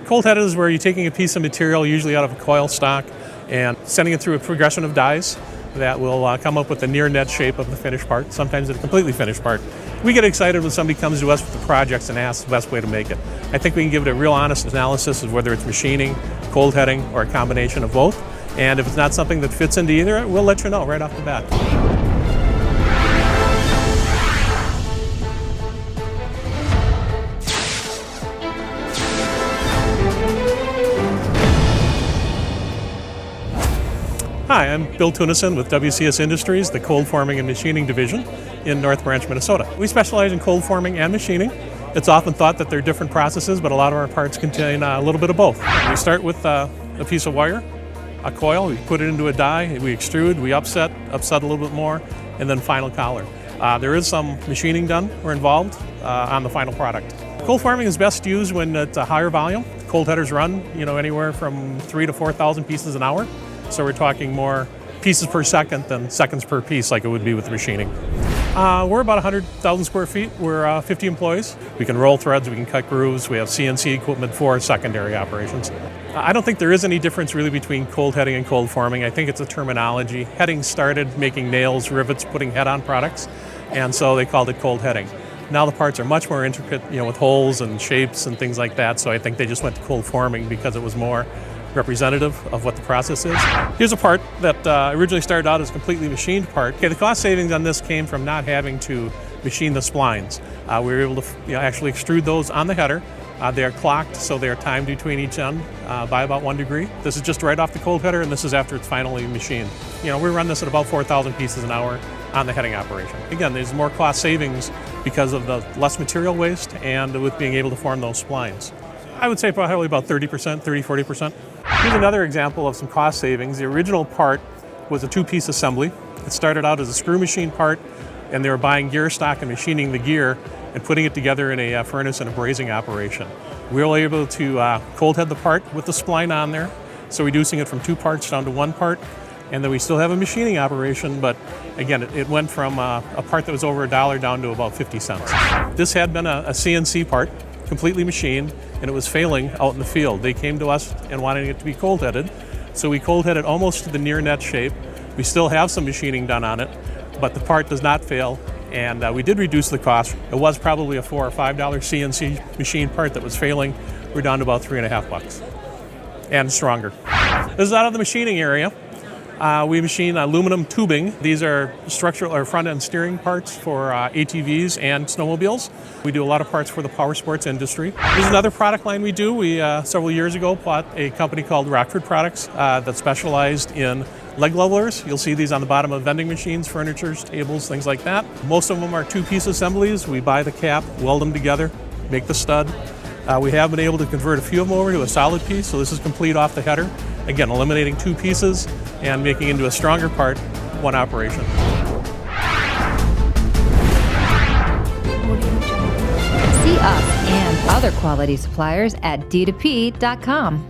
Cold headed is where you're taking a piece of material, usually out of a coil stock, and sending it through a progression of dies that will come up with the near net shape of the finished part, sometimes a completely finished part. We get excited when somebody comes to us with the projects and asks the best way to make it. I think we can give it a real honest analysis of whether it's machining, cold heading, or a combination of both. And if it's not something that fits into either, we'll let you know right off the bat. Hi, I'm Bill Tunison with WCS Industries, the cold forming and machining division in North Branch, Minnesota. We specialize in cold forming and machining. It's often thought that they're different processes, but a lot of our parts contain a little bit of both. We start with a piece of wire, a coil, we put it into a die, we extrude, we upset a little bit more, and then final collar. There is some machining done or involved on the final product. Cold forming is best used when it's a higher volume. Cold headers run anywhere from 3,000 to 4,000 pieces an hour. So we're talking more pieces per second than seconds per piece like it would be with machining. We're about 100,000 square feet. We're 50 employees. We can roll threads, we can cut grooves. We have CNC equipment for secondary operations. I don't think there is any difference really between cold heading and cold forming. I think it's a terminology. Heading started making nails, rivets, putting head on products, and so they called it cold heading. Now the parts are much more intricate, with holes and shapes and things like that, so I think they just went to cold forming because it was more representative of what the process is. Here's a part that originally started out as a completely machined part. Okay, the cost savings on this came from not having to machine the splines. We were able to actually extrude those on the header. They are clocked, so they are timed between each end by about 1 degree. This is just right off the cold header, and this is after it's finally machined. We run this at about 4,000 pieces an hour on the heading operation. Again, there's more cost savings because of the less material waste and with being able to form those splines. I would say probably about 30%, 30-40%. Here's another example of some cost savings. The original part was a two-piece assembly. It started out as a screw machine part, and they were buying gear stock and machining the gear and putting it together in a furnace and a brazing operation. We were able to cold head the part with the spline on there, so reducing it from 2 parts down to 1 part. And then we still have a machining operation, but again, it went from a part that was over $1 down to about 50 cents. This had been a CNC part, completely machined, and it was failing out in the field. They came to us and wanted it to be cold headed, so we cold headed almost to the near net shape. We still have some machining done on it, but the part does not fail, and we did reduce the cost. It was probably a $4 or $5 CNC machine part that was failing. We're down to about $3.50 and stronger. This is out of the machining area. We machine aluminum tubing. These are structural or front-end steering parts for ATVs and snowmobiles. We do a lot of parts for the power sports industry. This is another product line we do. We, several years ago, bought a company called Rockford Products that specialized in leg levelers. You'll see these on the bottom of vending machines, furniture, tables, things like that. Most of them are two-piece assemblies. We buy the cap, weld them together, make the stud. We have been able to convert a few of them over to a solid piece, so this is complete off the header. Again, eliminating 2 pieces and making into a stronger part, 1 operation. See us and other quality suppliers at d2p.com.